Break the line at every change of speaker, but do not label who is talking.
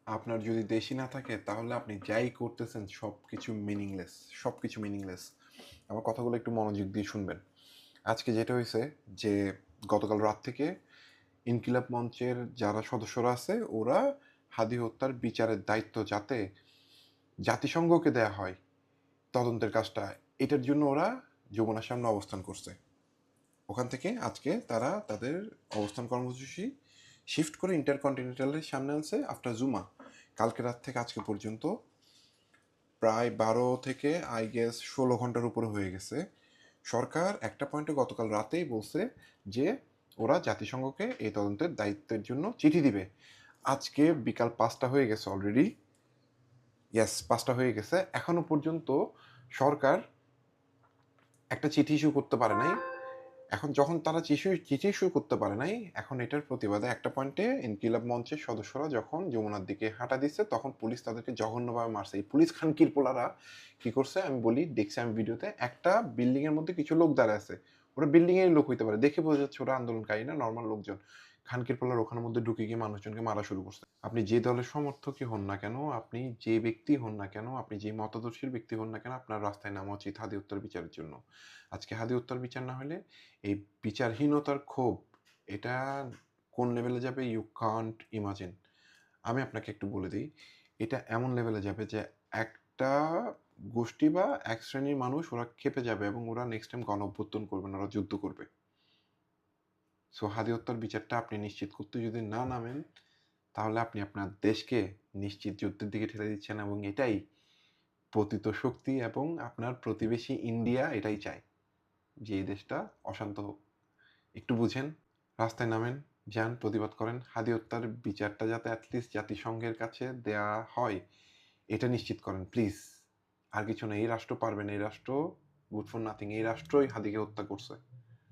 আপনার যদি দেশই না থাকে তাহলে আপনি যাই করতেছেন সব কিছু মিনিংলেস। আমার কথাগুলো একটু মনোযোগ দিয়ে শুনবেন। আজকে যেটা হয়েছে যে গতকাল রাত থেকে ইনকিলাব মঞ্চের যারা সদস্যরা আছে ওরা হাদি হত্যার বিচারের দায়িত্ব যাতে জাতিসংঘকে দেয়া হয় তদন্তের কাজটা, এটার জন্য ওরা যমুনার সামনে অবস্থান করছে। ওখান থেকে আজকে তারা তাদের অবস্থান কর্মসূচি শিফট করে ইন্টারকন্টিনেন্টালের সামনে আনছে আফটার জুমা। কালকে রাত থেকে আজকে পর্যন্ত প্রায় 12 থেকে আই গেস 16 ঘন্টার উপরে হয়ে গেছে। সরকার একটা পয়েন্টে গতকাল রাতেই বলছে যে ওরা জাতিসংঘকে এই তদন্তের দায়িত্বের জন্য চিঠি দিবে। আজকে বিকাল 5টা হয়ে গেছে অলরেডি। ইয়েস, 5টা হয়ে গেছে, এখনো পর্যন্ত সরকার একটা চিঠি ইস্যু করতে পারে নাই। এখন যখন তারা চিঠি ইস্যু করতে পারে নাই, এখন এটার প্রতিবাদে একটা পয়েন্টে ইনকিলাব মঞ্চের সদস্যরা যখন যমুনার দিকে হাঁটা দিচ্ছে তখন পুলিশ তাদেরকে জঘন্যভাবে মারছে। এই পুলিশ খানকির পোলারা কি করছে আমি বলি, দেখছি আমি ভিডিওতে, একটা বিল্ডিং এর মধ্যে কিছু লোক দাঁড়ায় আছে। ওরা বিল্ডিং এর লোক হইতে পারে, দেখে বোঝা যাচ্ছে ওরা আন্দোলনকারী না, নর্মাল লোকজন। খানকির পোলার ওখানের মধ্যে ঢুকে গিয়ে মানুষজনকে মারা শুরু করছে। আপনি যে দলের সমর্থকই হন না কেন, আপনি যে ব্যক্তি হন না কেন, আপনি যে মতাদর্শীর ব্যক্তি হন না কেন, আপনার রাস্তায় নামা উচিত হাদি হত্যার বিচারের জন্য। আজকে হাদি হত্যার বিচার না হলে এই বিচারহীনতার ক্ষোভ, এটা কোন লেভেলে যাবে ইউ কান্ট ইমাজিন। আমি আপনাকে একটু বলে দিই, এটা এমন লেভেলে যাবে যে একটা গোষ্ঠী বা এক শ্রেণীর মানুষ ওরা ক্ষেপে যাবে এবং ওরা নেক্সট টাইম গণ অভ্যুত্থান করবে না, ওরা যুদ্ধ করবে। সো হাদি হত্যার বিচারটা আপনি নিশ্চিত করতে যদি না নামেন তাহলে আপনি আপনার দেশকে নিশ্চিত যুদ্ধের দিকে ঠেলে দিচ্ছেন, এবং এটাই পতিত শক্তি এবং আপনার প্রতিবেশী ইন্ডিয়া এটাই চায় যে এই দেশটা অশান্ত হোক। একটু বুঝেন, রাস্তায় নামেন, যান, প্রতিবাদ করেন। হাদি হত্যার বিচারটা যাতে অ্যাটলিস্ট জাতিসংঘের কাছে দেয়া হয় এটা নিশ্চিত করেন প্লিজ। আর কিছু না, এই রাষ্ট্র পারবে না, এই রাষ্ট্র গুড ফর নাথিং, এই রাষ্ট্রই হাদিকে হত্যা করছে।